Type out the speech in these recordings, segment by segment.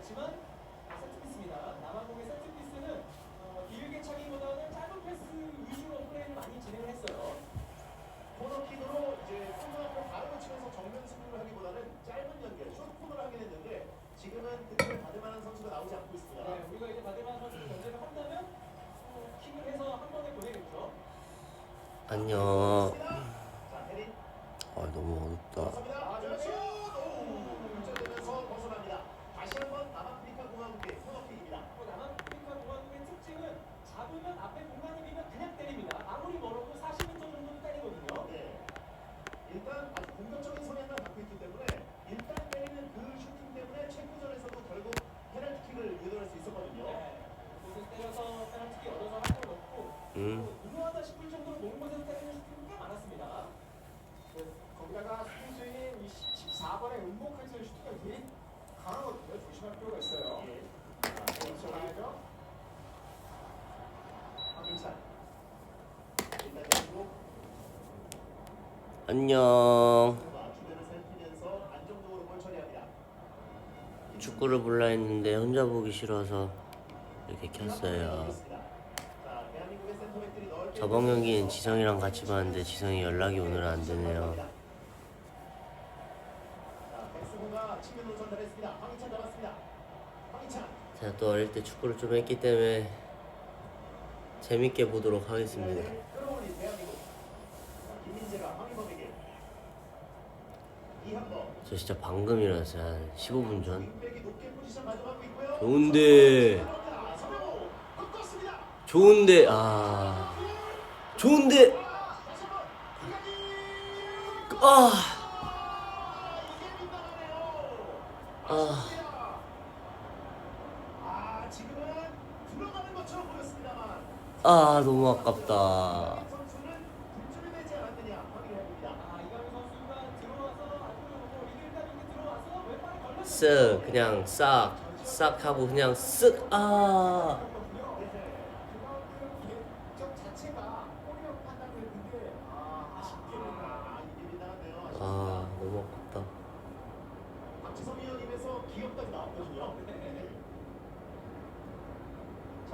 있지만 세트피스입니다. 남아공의 세트피스는 길게 차기보다는 짧은 패스 위주로 플레이를 많이 진행을 했어요. 코너킥으로 이제 코너를 바로 치면서 정면 승부를 하기보다는 짧은 연결, 숏코너를 하긴 했는데 지금은 득점을 받을 만한 선수가 나오지 않고 있습니다. 네, 우리가 이제 바데만 선수를 연재를 한다면 킥을 해서 한 번에 보내겠죠. 안녕. 자, 헤딩. 너무 어둡다. 감사합니다. 그렇죠. 득점되면서 벗어납니다. 다시 한번 남아프리카 공화국의 코너킥입니다. 남아프리카 공화국의 특징은 잡으면 앞에 공간이 비면 그냥 때립니다. 아무리 멀어도 40m 정도는 때리거든요. 네. 일단 아주 공격적인 성향을 갖고 있기 때문에 일단 때리는 그 슈팅 때문에 체코전에서도 결국 페널티킥을 유도할 수 있었거든요. 네, 곳을 때려서 페널티킥 얻어서 한 골 넣고 무모하다 싶을 정도로 먼 곳에서 때리는 슈팅이 꽤 많았습니다. 거기다가 수비수인 이 14번의 은목한 선수 슈팅이 되게 강하거든요. 조심할 필요가 있어요. 예. 그렇죠. 가야죠. 황민찬. 일단 내주고 안녕. 주변을 살피면서 안정적으로 볼 처리합니다. 축구를 볼라 했는데 혼자 보기 싫어서 이렇게 켰어요. 자, 대한민국의 센터백들이 넓게 저번 경기는 지성이랑 같이 봤는데 지성이 연락이 오늘 안 되네요. 자, 백승호가 측면으로 전달했습니다. 황희찬 잡았습니다. 황희찬. 제가 또 어릴 때 축구를 좀 했기 때문에 재밌게 보도록 하겠습니다. 끌어올린 대한민국. 자, 김민재가 황희범에게 이한범. 저 진짜 방금 일어났어요. 한 15분 전. 윙백이 높게 포지션 가져가고 있고요. 좋은데. 서명호 꺾었습니다. 좋은데 좋은데 다시 한번 이강인. 아 이게 빗나가네요. 지금은 들어가는 것처럼 보였습니다만 너무 아깝다. 선수는 득점이 되지 않았느냐 확인해 봅니다. 이강인 선수가 들어와서 안쪽으로 리들감 있게 들어와서 왼발에 걸렸어요. 쓱 그냥 싹 하고 그냥 쓱 그만큼 객적 자체가 골이라고 판단을 했는데 아쉽게는 이게 빗나갔네요. 너무 아깝다. 박지성 위원님에서 기억까지 나왔거든요. 자,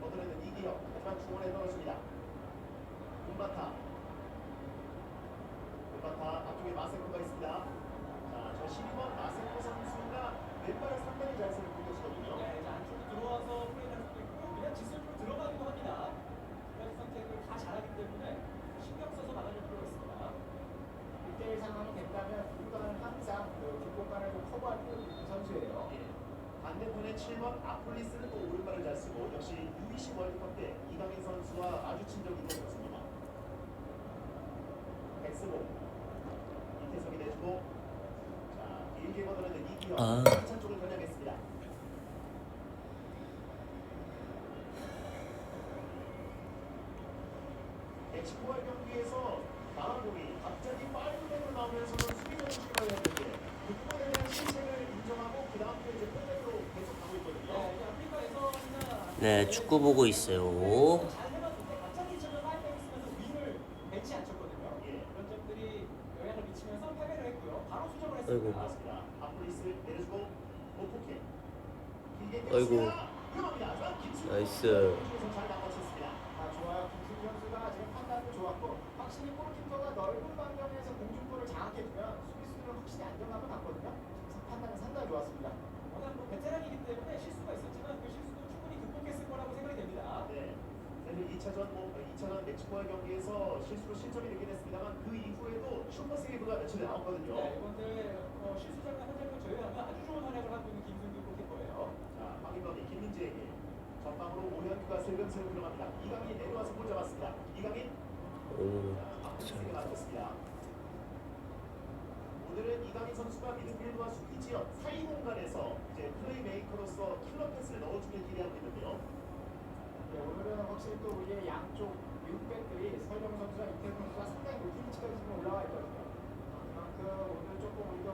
얻어내는 이기혁 하지만 중원에 넣어줍니다. 문바타 앞쪽에 마세코가 있습니다. 자, 저 12번 마세코 선수가 왼발을 상당히 잘 쓰는 공격수거든요. 네, 이제 안쪽으로 들어와서 플레이할 수도 있고 그냥 지속으로 들어가기도 합니다. 두 가지 선택을 다 잘하기 때문에 신경 써서 막아줄 필요가 있습니다. 1대1 상황이 된다면 누군가는 항상 그 뒷공간을 좀 커버할 수 있는 선수예요. 예. 반대편에 7번 아폴리스는 또 오른발을 잘 쓰고 역시 U20 월드컵 때 이강인 선수와 마주친 적이 있는 선수입니다. 백스보 이태석이 내주고 자 길게 걷어내는 이기혁 한찬 쪽을 겨냥했습니다. 멕시코와의 경기에서 나라공이 갑자기 파이브백으로 나오면서는 수비적인 출발을 했는데 그 부분에 대한 실책을 인정하고 그 다음 이제 포백으로 계속 가고 있거든요. 네, 이제 아프리카에서는 네, 축구 보고 있어요. 잘 해봤는데 갑자기 지금 파이백 쓰면서 윙을 벤치 안 쳤거든요. 예. 그런 점들이 영향을 미치면서 패배를 했고요. 바로 수정을 아이고. 했습니다. 맞습니다. 아폴리스 내려주고 오포케 길게 아이고. 뛰었습니다. 위험합니다. 하지만 김승현 나이스. 선수에서 잘 막아쳤습니다. 좋아요. 김승희 선수가 지금 판단도 좋았고 확실히 골키퍼가 넓은 반경에서 공중볼을 장악해주면 수비수들은 확실히 안정감을 갖거든요. 지금 판단은 상당히 좋았습니다. 워낙 베테랑이기 때문에 실수가 있었지만 그 실수도 충분히 극복했을 거라고 생각이 됩니다. 네. 사실 2차전 멕시코와의 경기에서 실수로 실점이 되긴 했습니다만 그 이후에도 슈퍼 세이브가 며칠 나왔거든요. 네, 이번에 실수 장면 한 장면 제외하면 아주 좋은 활약을 하고 있는 김승규 골키퍼예요. 자, 황인범이 김민재에게 전방으로 오현규가 슬금슬금 들어갑니다. 이강인이 내려와서 볼 잡았습니다. 이강인 아폴리스에게 맞췄습니다. 오늘은 이강인 선수가 미드필드와 수비 지역 사이 공간에서 이제 플레이메이커로서 킬러 패스를 넣어주길 기대하고 있는데요. 네, 오늘은 확실히 또 우리의 양쪽 윙백들이 설정 선수와 이태근 선수가 상당히 높은 위치까지 지금 올라와 있거든요. 그만큼 오늘 조금 우리도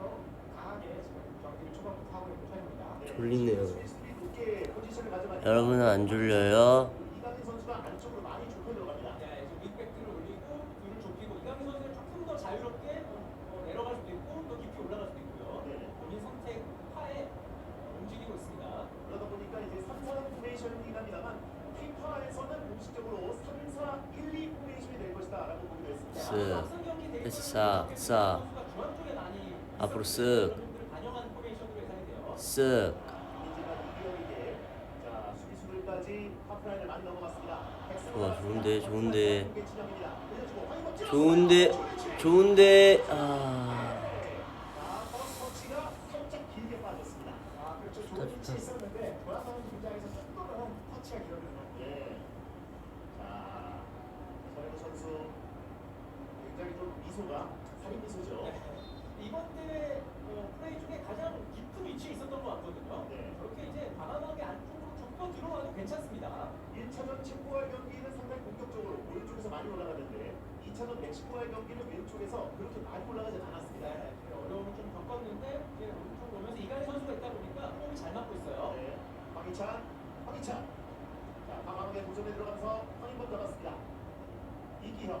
강하게 지금 경기를 초반부터 하고 있는 편입니다. 졸리네요. 수비 높게 포지션을 가져가니까 여러분은 안 졸려요? 이강인 선수가 안쪽으로 많이 좁혀 들어갑니다. 네, 이제 윙백들을 올리고 둘을 좁히고 이강인 선수는 조금 더 자유롭게 내려갈 수도 있고 또 깊이 올라갈 수도 있고요. 네. 본인 선택 하에 싹, 싹. 중앙 쪽에 많이 앞으로 쓱. 부분들을 반영하는 포메이션으로 예상이 돼요. 쓱. 이기영에게 자 수비수들까지 하프라인을 많이 넘어갔습니다. 좋아, 좋은데, 좋은데. 진영입니다. 올려주고 황인범 찔러서 좋은데, 좋은데, 아. 자, 터치가 살짝 길게 빠졌습니다. 아, 그렇죠. 좋다, 좋은 위치에 좋다. 있었는데 돌아서는 긴장에서 조금은 터치가 길었네요. 예. 자, 서현우 선수 굉장히 좀 미소가 살인 미소죠. 네. 이번 대회 플레이 중에 가장 깊은 위치에 있었던 것 같거든요. 네. 저렇게 이제 과감하게 안쪽으로 접고 들어와도 괜찮습니다. 1차전 칙보와의 경기는 상당히 공격적으로 오른쪽에서 많이 올라갔는데 2차전 멕시코와의 경기는 왼쪽에서 그렇게 많이 올라가지 않았습니다. 네, 어려움을 좀 겪었는데 이제 오른쪽 오면서 이가희 선수가 있다 보니까 호흡이 잘 맞고 있어요. 네. 황희찬. 자, 과감하게 도전에 들어가면서 황인범 잡았습니다. 이기형,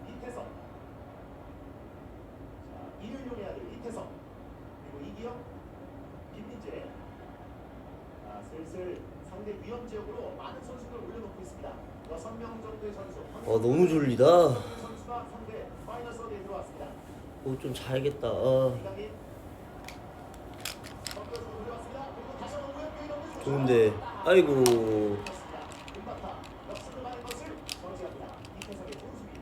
이태성. 자, 이윤용의 아들 이태성. 그리고 이기형, 김민재. 자, 슬슬 상대 위험 지역으로 많은 선수들 올려놓고 있습니다. 6명 정도의 선수. 너무 졸리다. 선수가 상대 파이널 서드에 들어왔습니다. 좀 자야겠다. 이강인. 꺾어서 올려왔습니다. 그리고 다시 한번 우연히 넘겨주고 좋은데, 아이고. 금바타 역습을 받은 것을 저지합니다. 이태성의 좋은 수비.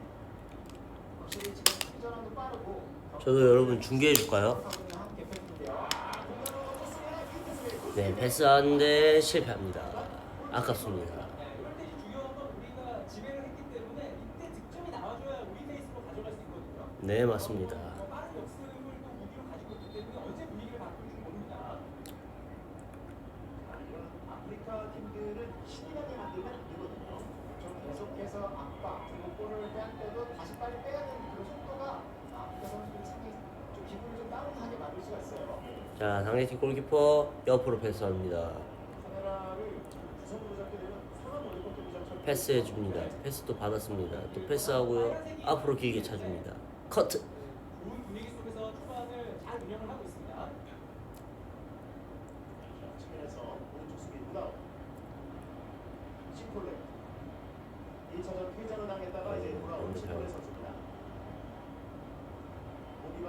확실히 지금 충전함도 빠르고 저도 여러분 중계해줄까요? 함께 펼치는데요. 공간으로 넘겼습니다. 이태성의 네, 패스하는데 실패합니다. 아깝습니다. 네, 이럴 때 중요한 건 우리가 지배를 했기 때문에 이때 득점이 나와줘야 우리 페이스로 가져갈 수 있거든요. 네, 맞습니다. 빠른 역습을 또 무기로 가지고 있기 때문에 언제 분위기를 바꿀지 모릅니다. 이런 아프리카 팀들은 신이라게 만들면 안 되거든요. 좀 계속해서 압박 그리고 볼을 뺄 때도 다시 빨리 빼야 되는 그런 속도가 아프리카 선수들이 상당히 좀 기분을 좀 다운하게 만들 수가 있어요. 자, 상대팀 골키퍼 옆으로 패스합니다. 카메라를 구성으로 잡게 되면 상황 어릴 것도 무장처럼 패스해줍니다. 패스도 받았습니다. 또 패스하고요. 앞으로 길게 차줍니다. 커트. 좋은 분위기 속에서 초반을 잘 운영을 하고 있습니다. 측면에서 오른쪽 수비 무다운 시콜레 1차전 퇴장을 당했다가 이제 돌아온 시콜레 선수입니다. 오비바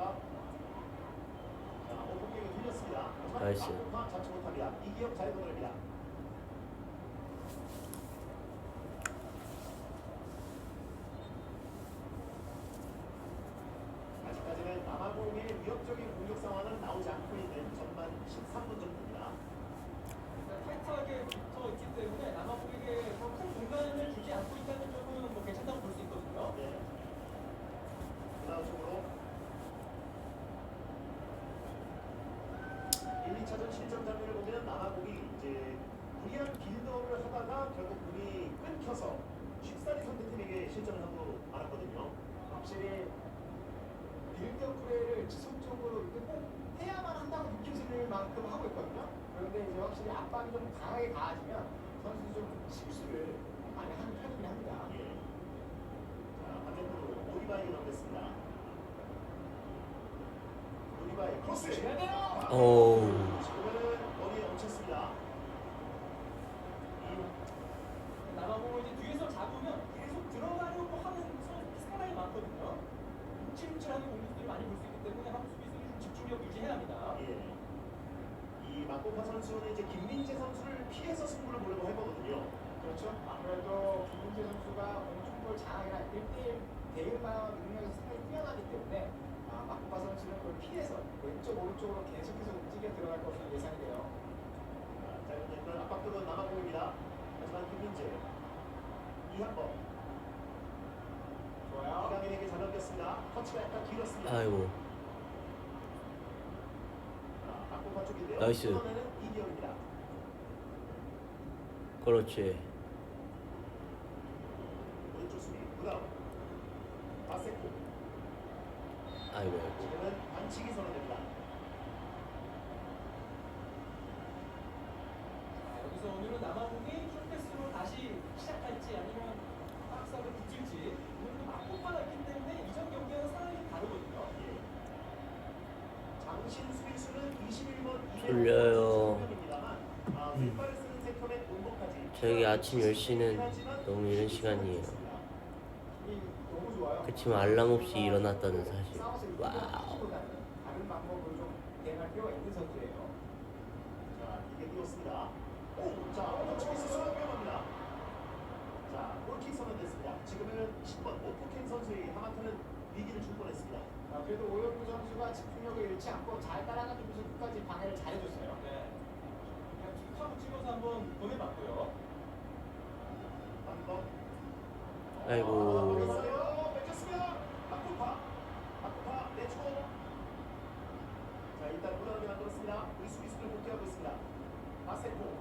자 오픈게임을 돌렸습니다. 하지만 나이스. 막공파 잡지 못합니다. 이기영 잘 보냅니다. 아직까지는 남아공의 위협적인 공격 상황은 나오지 않고 있는 전반 13분 정도입니다. 타이트하게 붙어 있기 때문에 남아공에게 큰 공간을 주지 않고 있다는 점은 뭐 괜찮다고 볼 수 있거든요. 네. 그다음 쪽으로 1, 2차전 실점 장면을 보면 남아공이 이제 무리한 빌드업을 하다가 결국 공이 끊겨서 쉽사리 상대팀에게 실점을 하고 말았거든요. 확실히 빌드업 플레이를 지속적으로 이렇게 꼭 해야만 한다고 느껴질 만큼 하고 있거든요. 그런데 이제 확실히 압박이 좀 강하게 가해지면 선수들이 좀 실수를 많이 하는 편이긴 합니다. 예. 자, 반대편으로 오리바이가 넘겼습니다. 오리바이 크로스! 오. 지금은 머리에 얹혔습니다. 남아공은 이제 뒤에서 잡으면 계속 들어가려고 하는 선수 상당히 많거든요. 움찔움찔하는 공격들을 많이 볼 수 있기 때문에 한국 수비수들이 좀 집중력 유지해야 합니다. 예. 이 막고파 선수는 이제 김민재 선수를 피해서 승부를 보려고 해보거든요. 그렇죠. 아무래도 김민재 선수가 공중볼 장악이나 1대1 대응만 능력이 상당히 뛰어나기 때문에 마코파 선수는 그걸 피해서 왼쪽 오른쪽으로 계속해서 움직여 들어갈 것으로 예상이 돼요. 자, 일단 압박도로 남아공입니다. 하지만 김민재 이한번 좋아요. 이강인에게 잘 넘겼습니다. 터치가 약간 길었습니다. 아이고. 막고파 쪽인데요. 나이스. 이번에는 이기영입니다. 그렇지. 왼쪽 수비 무다운 바세코 아이고. 지금은 반칙이 선언됩니다. 여기서 오늘은 남아공이 쇼패스로 다시 시작할지 아니면 박스하고 붙일지 오늘도 막고파가 있기 때문에 이전 경기와는 상황이 좀 다르거든요. 예. 장신 수비수는 21번 졸려요. 입니다만 왼발을 쓰는 세컨의 공격까지 저에게 아침 10시는 너무 이른 시간이에요. 이 너무 좋아요. 그치만 알람 없이 일어났다는 사실. 싸워서 이기는 와우. 보다는 다른 방법으로 좀 대응할 필요가 있는 선수예요. 자, 이게 뛰었습니다. 오, 자, 터치기 스스로 위험합니다. 자, 골킥 선언됐습니다. 지금은 10번 오프켄 선수의 하마터는 위기를 줄 뻔했습니다. 그래도 오영규 선수가 집중력을 잃지 않고 잘 따라가주면서 끝까지 방해를 잘해줬어요. 네. 그냥 툭하고 찍어서 한번 보내봤고요. 한 번. 아이고. 뺏겼습니다. 바쿠파 내주고. 자, 일단 무난하게 만들었습니다. 우리 수비수들 복귀하고 있습니다. 마세코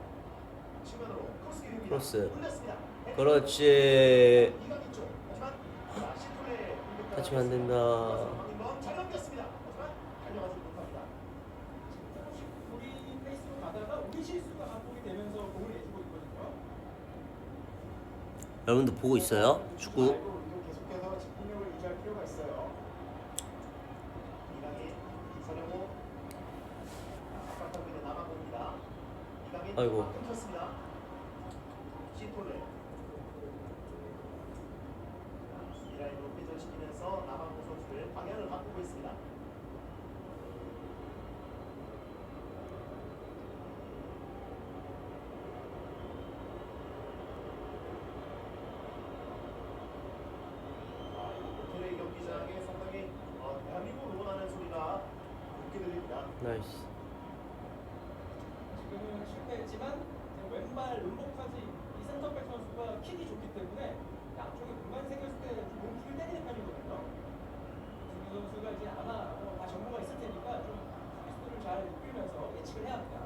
측면으로 크로스 기회입니다. 크로스. 올렸습니다. 그렇지. 이강인 쪽. 하지만 자, 시토의 공격까지 다치면 안 된다. 박인범 잘 넘겼습니다. 하지만 달려가지 못합니다. 조금씩 우리 페이스로 가다가 우리 실수가 반복이 되면서 공을 내주고 있거든요. 여러분들 보고 있어요? 축구? 말고 우리도 계속해서 집중력을 유지할 필요가 있어요. 이강인, 서령호. 압박하고 있는 남아공입니다. 이강인 아이고. 끊겼습니다. 시토레. 이 라인으로 회전시키면서 남아공 선수들 방향을 바꾸고 있습니다. 호텔의 경기장에 상당히 대한민국을 응원하는 소리가 높게 들립니다. 나이스. 지금은 실패했지만 왼발 음복까지 이 센터백 선수가 킥이 좋기 때문에 양쪽에 공간이 생겼을 때 몸킥을 때리는 편이거든요. 김민 선수가 이제 아마 다 정보가 있을 테니까 좀 수비수들을 잘 이끌면서 예측을 해야 합니다.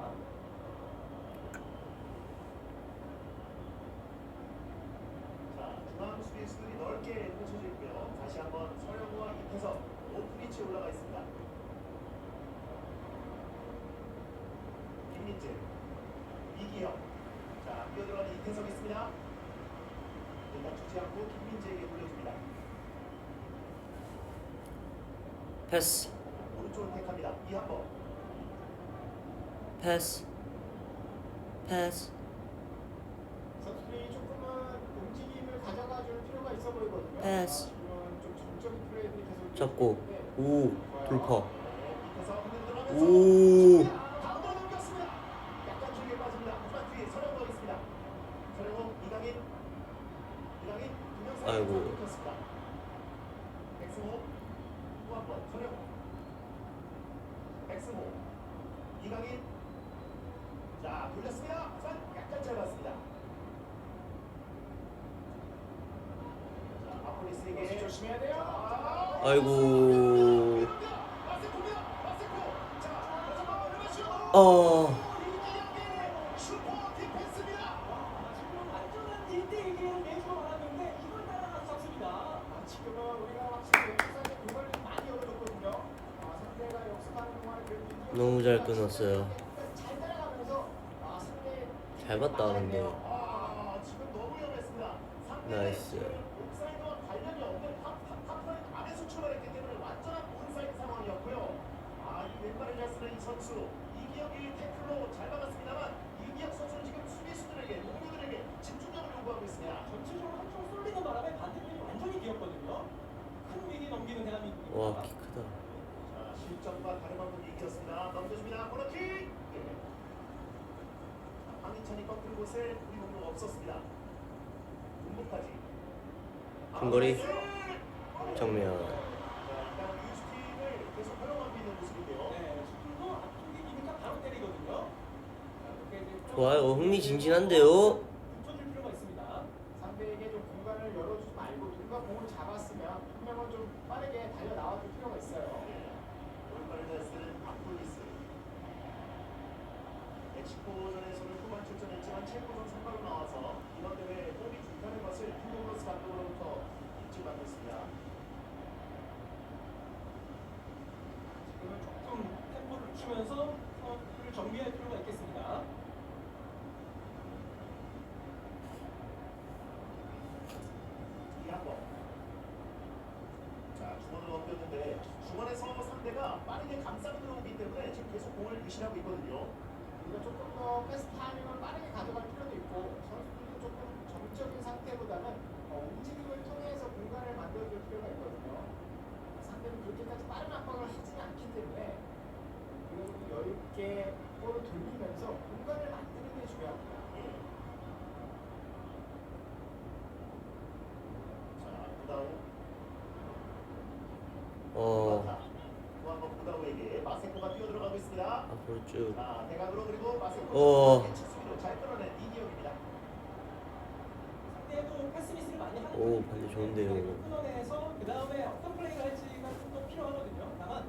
자, 중앙 수비수들이 넓게 펼쳐져 있고요. 다시 한번 서영우와 이태석 오픈 위치에 올라가 있습니다. 김민재, 이기영. 자, 뛰어들어가는 이태석 있습니다. 일단 주지 않고 김민재에게 돌려줍니다. 패스. 오른쪽을 택합니다. 이한범. 패스. 패스. 선수들이 조금은 움직임을 가져가줄 필요가 있어 보이거든요. 패스. 지금은 좀 정적인 플레이들이 계속 잡고. 오. 돌파. 이태석 흔들어가면서 오. 가운데로 넘겼습니다. 약간 길게 빠집니다. 하지만 뒤에 서영우가 있습니다. 서영우, 이강인 두명 사이에 아이고. 넘겼습니다. 백승호 또 한 번 서영우 백승호 이강인 자 돌렸습니다. 하지만 약간 짧았습니다. 자 아폴리스에게 조심해야 돼요. 아이고. 마세코입니다. 마세코 자 마지막 올려마시오. 슈퍼 디펜스입니다. 지금 완전한 1대1을 내주고 말았는데 이걸 따라가서 잡습니다. 지금은 우리가 확실히 역습에 공간을 좀 많이 열어줬거든요. 상대가 역습하는 동안에 그래도 너무 잘 끊었어요. 잘 따라가면서 상대 잘 봤다 근데. 지금 너무 위험했습니다. 나이스. 옵사이드와 관련이 없는 탑라인 안에서 출발했기 때문에 완전한 온사이드 상황이었고요. 이 왼발을 잘 쓰는 이 선수 이기혁이 태클로 잘 막았습니다만 이기혁 선수는 지금 수비수들에게 동료들에게 집중력을 요구하고 있습니다. 전체적으로 한쪽 쏠리는 바람에 반대편이 완전히 비었거든요. 큰 위기 넘기는 대한민국입니다. 와, 키 크다. 자, 실점과 다름없는 얘기였습니다. 넘겨줍니다. 코너킥. 예. 황희찬이 꺾는 곳에 우리 공격 없었습니다. 운동까지. 중거리. 정면. 자, 일단 유스팀을 계속 활용하고 있는 모습인데요. 네, 지금도 앞쪽이 기니까 바로 때리거든요. 자, 이렇게 이제 좋아요. 흥미진진한데요. 붙여줄 필요가 있습니다. 상대에게 좀 공간을 열어주지 말고 누가 공을 잡았으면 한 명은 좀 빠르게 달려 나와줄 필요가 있어요. 오른발을 잘 쓰는 아폴리스. 멕시코전에서는 후반 출전했지만 체코전 선발로 나와서 이번 대회에 호흡이 불편한 것을 휴고로스 감독으로부터 인증받고 있습니다. 지금은 조금 템포를 늦추면서 선수를 정비할 필요가 있겠습니다. 이한번. 자, 중원을 넘겼는데 중원에서 상대가 빠르게 감싸고 들어오기 때문에 지금 계속 공을 유실하고 있거든요. 우리가 조금 더 패스 타이밍을 빠르게 가져갈 필요도 있고 선수들도 조금 정적인 상태보다는 움직임을 통해서 공간을 만들어줄 필요가 또 한번 구다우에게 마세코가 뛰어들어가고 있습니다. 앞으로 쭉. 자, 대각으로 그리고 마세코 수비로 잘 끌어낸 이기혁입니다. 상대도 패스미스를 많이 하는 오, 반대 좋은데요. 끊어내서 그 다음에 어떤 플레이가 할지가 좀 더 필요하거든요. 다만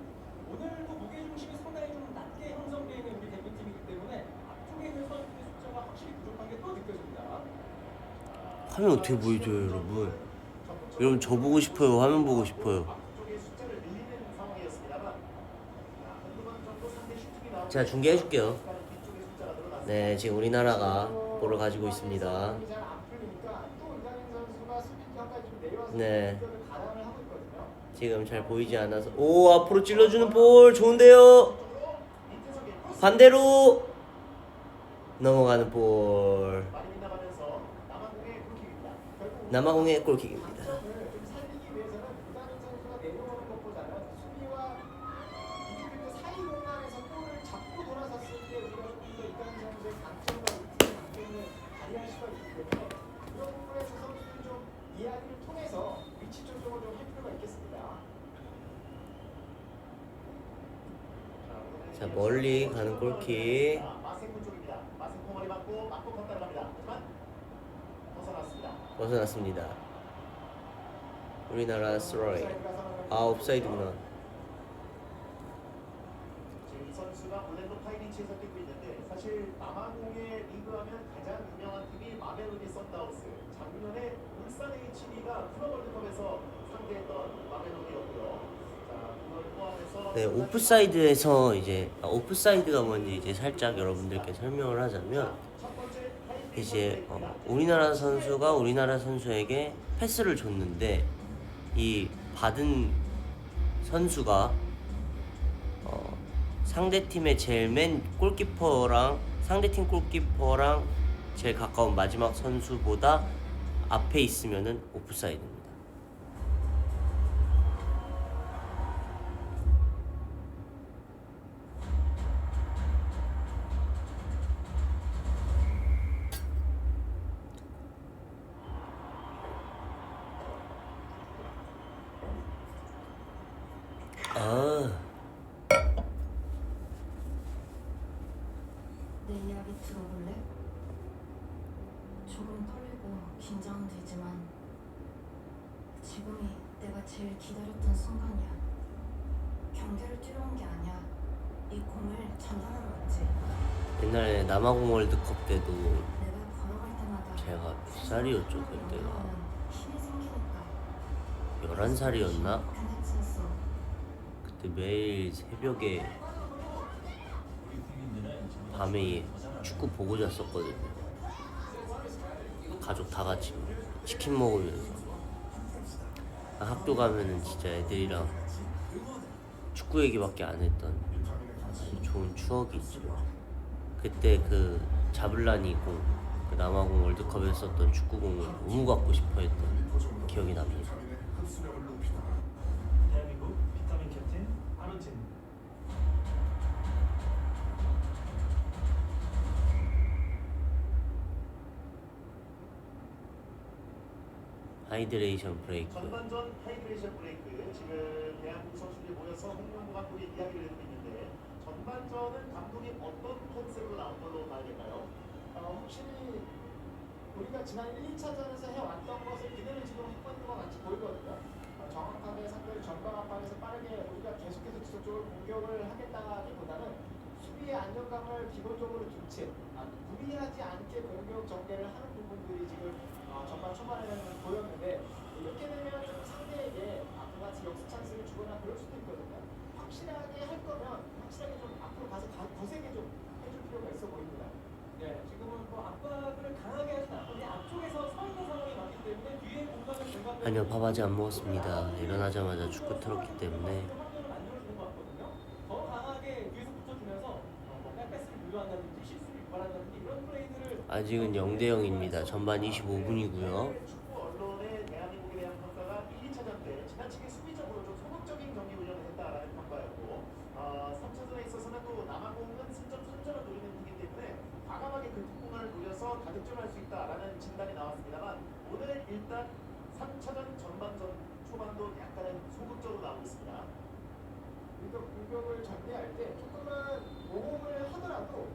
오늘도 무게 중심이 상당히 좀 낮게 형성되어 있는 우리 대표팀이기 때문에 앞쪽에 있는 선수들의 숫자가 확실히 부족한 게 또 느껴집니다. 화면 어떻게 보여줘요, 여러분? 여러분 저 보고 싶어요. 화면 보고 싶어요. 앞쪽에 숫자를 늘리는 상황이었습니다만 한두번 정도 상대 슈팅이 나오고 제가 중계해줄게요. 뒤쪽에 숫자가 늘어났습니다. 네, 지금 우리나라가 볼을 가지고 있습니다. 잘안 풀리니까 또 이강인 선수가 수비형까지 좀 내려와서 네. 공격을 가담을 하고 있거든요. 지금 잘 보이지 않아서 오, 앞으로 찔러주는 볼 좋은데요. 반대로 넘어가는 볼. 많이 빗나가면서 남아공의 골킥입니다. 남아공의 골킥입니다. 장점을 좀 살리기 위해서는 이강인 선수가 내려오는 것보다는 수비와 미드필드 사이 공간에서 볼을 잡고 돌아섰을 때 우리가 조금 더 이강인 선수의 강점과 강점을 발휘할 수가 있기 때문에 그런 부분에서 선수들이 좀 이야기를 통해서 위치 조정을 좀 할 필요가 있겠습니다. 자, 멀리 가는 골킥. 마세코 쪽입니다. 마세코 머리 맞고 걷다갑니다. 하지만 벗어났습니다. 벗어났습니다. 우리나라 스트라이크. 아, 옵사이드구나. 지금 이 선수가 올랜도 파이리치에서 뛰고 있는데 사실 남아공의 리그하면 가장 유명한 팀이 마멜로디 선다운스. 작년에 울산 HD가 클럽 월드컵에서 상대했던 마멜로디였고요. 자, 그걸 포함해서 네, 오프사이드에서 이제 오프사이드가 뭔지 이제 살짝 여러분들께 설명을 하자면 첫 번째 하이브리드 이제 선수입니다. 우리나라 선수가 우리나라 선수에게 패스를 줬는데 이 받은 선수가 상대팀의 제일 맨 골키퍼랑 상대팀 골키퍼랑 제일 가까운 마지막 선수보다 앞에 있으면은 오프사이드입니다. 내 이야기 들어볼래? 조금 떨리고 긴장은 되지만 지금이 내가 제일 기다렸던 순간이야. 경기를 뛰러 온 게 아니야. 이 공을 전달하러 왔지. 옛날에 남아공 월드컵 때도 내가 걸어갈 때마다 제가 몇 살이었죠 그때가? 힘이 생기니까 11살이었나? 그랬었어. 그때 매일 새벽에 밤에 축구 보고 잤었거든요. 가족 다 같이 치킨 먹으면서. 학교 가면은 진짜 애들이랑 축구 얘기밖에 안 했던 아주 좋은 추억이 있죠. 그때 그 자블라니 공, 그 남아공 월드컵에 썼던 축구공을 너무 갖고 싶어 했던 기억이 납니다. 대한민국 비타민 캡틴 아르진. 하이드레이션 브레이크. 전반전 하이드레이션 브레이크. 지금 대한민국 선수들이 모여서 홍명보 감독이 이야기를 해주고 있는데 전반전은 감독이 어떤 컨셉으로 나온 걸로 봐야 될까요? 확실히 우리가 지난 1, 2차전에서 해왔던 것을 그대로 지금 하고 있는 것 같이 보이거든요. 정확하게 상대를 전방 압박에서 빠르게 우리가 계속해서 지속적으로 공격을 하겠다기보다는 수비의 안정감을 기본적으로 둔 채 무리하지 않게 공격 전개를 하는 부분들이 지금 전반 초반에는 보였는데 이렇게 되면 좀 상대에게 아까 같이 역습 찬스를 주거나 그럴 수도 있거든요. 확실하게 할 거면 확실하게 좀 앞으로 가서 거세게 좀 해줄 필요가 있어 보입니다. 네, 지금은 뭐 압박을 강하게 하진 않는데 앞쪽에서 서 있는 상황이 많기 때문에 뒤에 공간을 공간을 아니요, 밥 아직 안 먹었습니다. 일어나자마자 축구 틀었기 때문에. 환경을 만들어주는 것 같거든요. 더 강하게 뒤에서 붙어주면서 뭔가 패스를 유도한다든지 실수를 유발한다든지 이런 플레이들을 아직은 0대 0입니다. 전반 25분이고요. 축구 언론의 대한민국에 대한 평가가 1, 2차전 때 지나치게 수비적으로 좀 소극적인 경기 운영을 했다라는 평가였고 3차전에 있어서는 또 남아공은 승점 선전을 노리는 팀이기 때문에 과감하게 그 뒷공간을 노려서 다득점할 수 있다라는 진단이 나왔습니다만 오늘 일단 3차전 전반전 초반도 약간은 소극적으로 나오고 있습니다. 그러니까 공격을 전개할 때 조금은 모험을 하더라도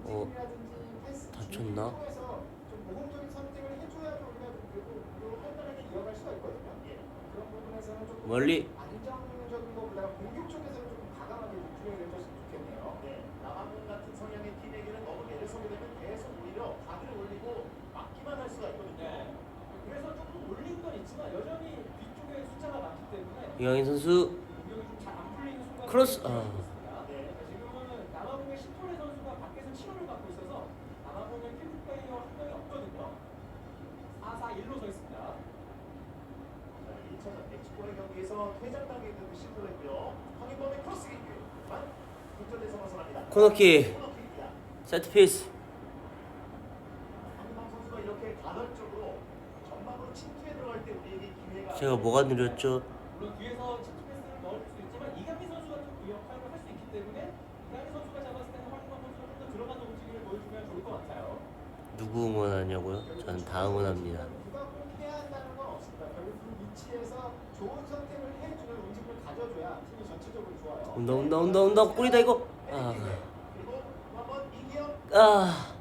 움직임이라든지 패스 다쳤나? 통해서 좀 모험적인 선택을 해줘야 좀 우리가 그래도 공격을 활발하게 이어갈 수가 있거든요. 예. 그런 부분에서는 조금 멀리. 안정적인 것보다 공격 쪽에서는 조금 과감하게 플레이를 해줬으면 좋겠네요. 네, 남아공 같은 성향의 팀에게는 너무 내려서게 되면 계속 오히려 가드를 올리고 막기만 할 수가 있거든요. 네. 그래서 조금 올린 건 있지만 여전히 뒤쪽에 숫자가 많기 때문에 이강인 선수 공격이 좀 잘 안 풀리는 순간 크로스. 네. 지금은 남아공의 신토레 선수가 밖에서 치료를 받고 있어서 남아공의 필드 플레이어 한 명이 없거든요. 4-4-1로 서 있습니다. 자, 2차전 멕시코의 경기에서 퇴장당했던 시도했고요. 황인범의 크로스 킥만 득점에서 벗어납니다. 코너킥. 코너킥입니다. 세트피스. 황인범 선수가 이렇게 간헐적으로 전방으로 침투에 들어갈 때 우리에게 기회가 제가 뭐가 느렸죠? 물론 뒤에서 침투 패스를 넣을 수 있지만 이강인 선수가 좀 그 역할을 할 수 있기 때문에 이강인 선수가 잡았을 때는 황인범 선수가 좀 더 들어가는 움직임을 보여주면 좋을 것 같아요. 누구 응원하냐고요? 저는 다 응원합니다. 누가 꼭 해야 한다는 건 없습니다. 결국 그 위치에서 좋은 선택을 해주는 움직임을 가져줘야 팀이 전체적으로 좋아요. 온다 꼬리다 이거. 그리고 또 한번 이기영. 아.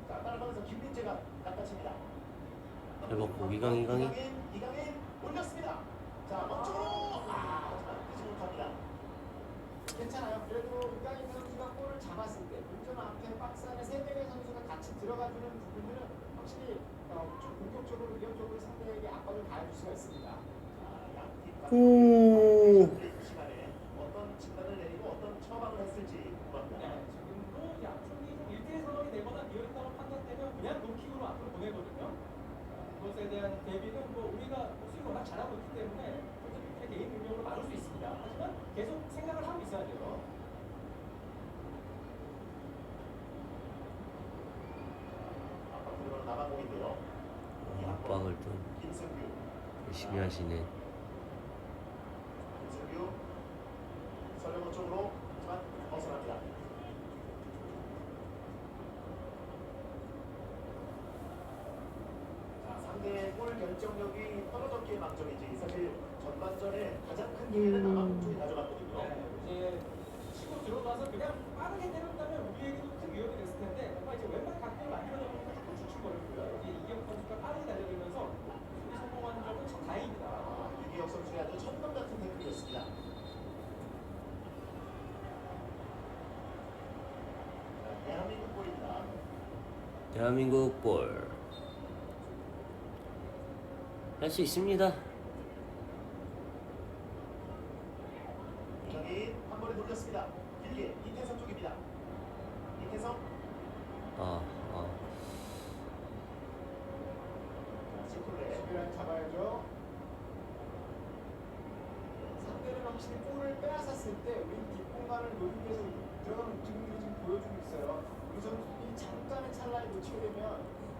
자, 따라가면서 김민재가 낚아칩니다. 잘 먹고 이강인. 이강인 올렸습니다. 자, 멈쪽으로 하지만 뜨지 못합니다. 괜찮아요. 그래도 이강인 선수가 골을 잡았을 때 운전 앞에 박스 안에 3명의 선수가 같이 들어가주는 부분들은 확실히 좀 공격적으로 위협적으로 상대에게 압박을 가해줄 수가 있습니다. 양팀 시간에 어떤 진단을 내리고 어떤 처방을 했을지 궁금합니다. 네, 지금도 양쪽이 좀 1대1 상황이 되거나 비어있다고 판단되면 그냥 롱킥으로 앞으로 보내거든요. 그것에 대한 대비는 뭐 우리가 수비 워낙 잘하고 있기 때문에 선수들의 개인 능력으로 막을 수 있습니다. 하지만 계속 생각을 하고 있어야 돼요. 앞으로 남아공인데요. 압박을 좀 김승규. 열심히 하시네. 김승규. 서령호 쪽으로 하지만 벗어납니다. 자, 상대의 골 결정력이 떨어졌기에 망정이지 사실 전반전에 가장 큰 기회는 남아공 쪽이 가져갔거든요. 네, 이제 치고 들어가서 그냥 빠르게 때렸다면 우리에게도 큰 위협이 됐을 텐데 뭔가 이제 왼발 각도를 만들어다 보니까 조금 주춤거렸고요. 이제 이경 선수가 빠르게 달려들면서 수비 성공한 점은 참 다행입니다. 유기혁 선수의 아주 천금 같은 태클이었습니다. 자, 대한민국 골입니다. 대한민국 볼. 할 수 있습니다. 이강인 한 번에 돌렸습니다. 길게 이태성 쪽입니다. 이태성. 아. 시콜레. 수비를 잡아야죠. 상대는 확실히 골을 빼앗았을 때 우리 뒷공간을 노리기 위해서 들어가는 움직임들이 지금 보여주고 있어요. 우리 선수들이 잠깐의 찰나에 놓치게 되면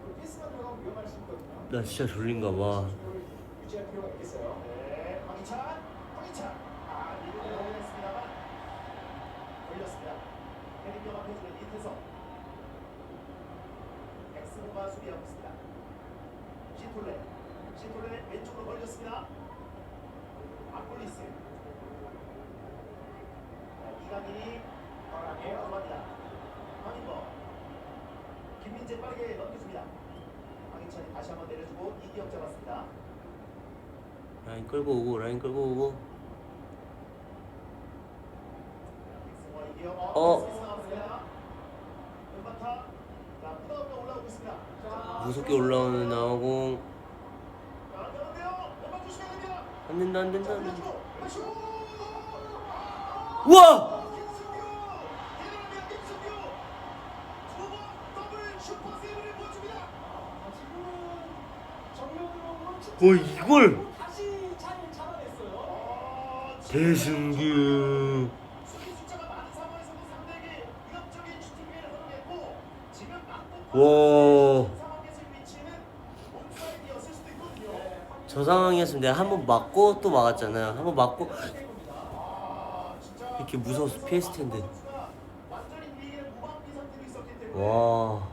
그 패스가 들어가면 위험할 수 있거든요. 나 진짜 졸린가 봐. 집중력을 유지할 필요가 있겠어요. 네, 황희찬. 리드를 올렸습니다만 걸렸습니다. 헤딩 앞에주는 이태성. 엑스보가 수비하고 있습니다. 시톨레 왼쪽으로 걸렸습니다. 아폴리스. 이강인이 들어갑니다. 황인범. 김민재 빠르게 넘겨줍니다. 황희찬이 다시 한번 내려주고 이기영 잡았습니다. 라인 끌고 오고. 무섭게 올라오는 남아공. 안 된다. 우와! 이걸 다시 잘 잡아냈어요. 대승규. 와. 저 상황이었으면 내가 한 번 맞고 또 막았잖아요. 한 번 맞고 이렇게 무서워서 피했을 텐데. 와.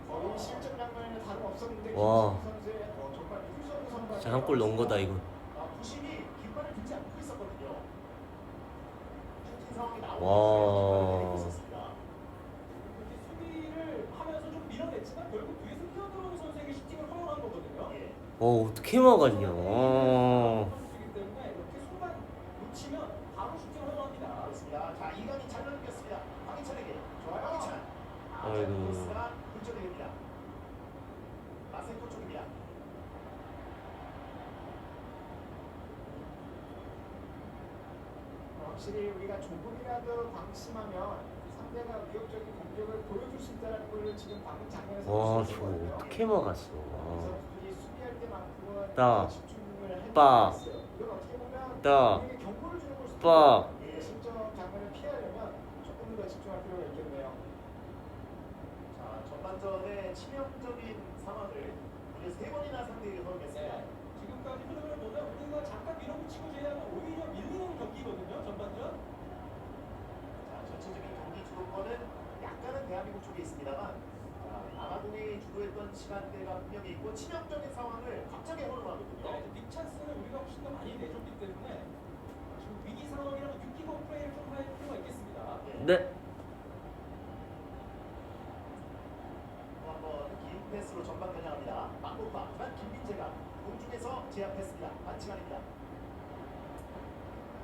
거의 실점 장면에는 다름없었는데 와. 김승규 선수의 정말 유수한 선발. 진짜 한 골 넣은 거다 이거. 와. 이렇게 수비를 하면서 좀 밀어냈지만 결국 뒤에서 뛰어들어오는 선수에게 슈팅을 허용한 거거든요. 예. 어떻게 막았냐. 선수이기 때문에 이렇게 순간 놓치면 바로 슈팅을 허용합니다. 그렇습니다. 자, 이강인 잘 넘겼습니다. 황희찬에게. 좋아요. 황희찬. 아이고. 크로스가 굴절됩니다. 마센코 쪽입니다. 확실히 우리가 조금이라도 방심하면 상대가 위협적인 공격을 보여줄 수 있다는 걸 지금 방금 장면에서 와, 볼수 저거 있거든요. 어떻게 막았어. 선수들이 수비할 때만큼은 따. 집중을 할 빠. 필요가 있어요. 이건 어떻게 보면 따. 우리에게 경고를 주는 걸 수도 빠. 있어요. 예, 실점 장면을 피하려면 조금 더 집중할 필요가 있겠네요. 자, 전반전에 치명적인 상황을 무려 3번이나 상대에게 허용했습니다. 네. 지금까지 흐름을 보면 우리가 잠깐 밀어붙이고 제외하면 오히려 밀리는 경기거든요. 전반전. 자, 전체적인 경기 주도권은 약간은 대한민국 쪽에 있습니다만 남아공이 주도했던 시간대가 분명히 있고 치명적인 상황을 갑자기 허용하거든요. 네, 빅 찬스는 우리가 훨씬 더 많이 내줬기 때문에 지금 위기 상황이라면 뉴키고 플레이를 좀 할 필요가 있겠습니다. 네. 또 한번 긴 패스로 전방 겨냥합니다. 막고파 하지만 김민재가 공중에서 제압했습니다. 반칙아닙니다.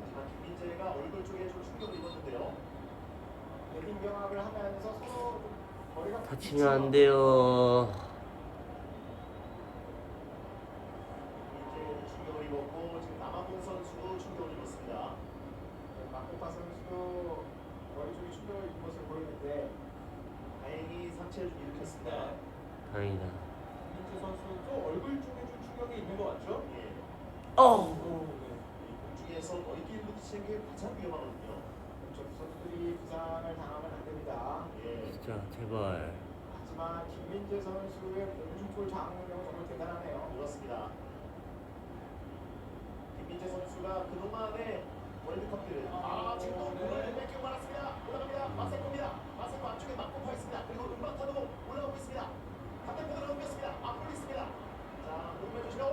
하지만 김민재가 얼굴 쪽에 좀 충격을 입었는데요. 헤딩 경합을 하면서 서로 좀 거리가 다치면 안 돼요. 김민재는 충격을 입었고 지금 남아공 선수도 충격을 입었습니다. 마코파 선수도 머리 쪽에 충격을 입은 모습을 보이는데 다행히 상체를 좀 일으켰습니다. 네. 다행이다. 민재 선수도 얼굴 쪽에 좀 충격이 있는 것 같죠? 예. 네. 이 공중에서 머리끼리 부딪히는 게 가장 위험하거든요. 저 선수들이 부상을 당하면 안 됩니다. 예. 진짜 제발. 하지만 김민재 선수의 공중골 장악력은 정말 대단하네요. 그렇습니다. 김민재 선수가 그동안의 월드컵들을 지금도 공을 뺏기고 말았습니다. 올라갑니다. 마세코입니다. 마세코 안쪽에 막고파 있습니다. 그리고 은바타도 올라오고 있습니다. 반대편으로 옮겼습니다. 앞으로 있습니다. 자, 몸을 조심해.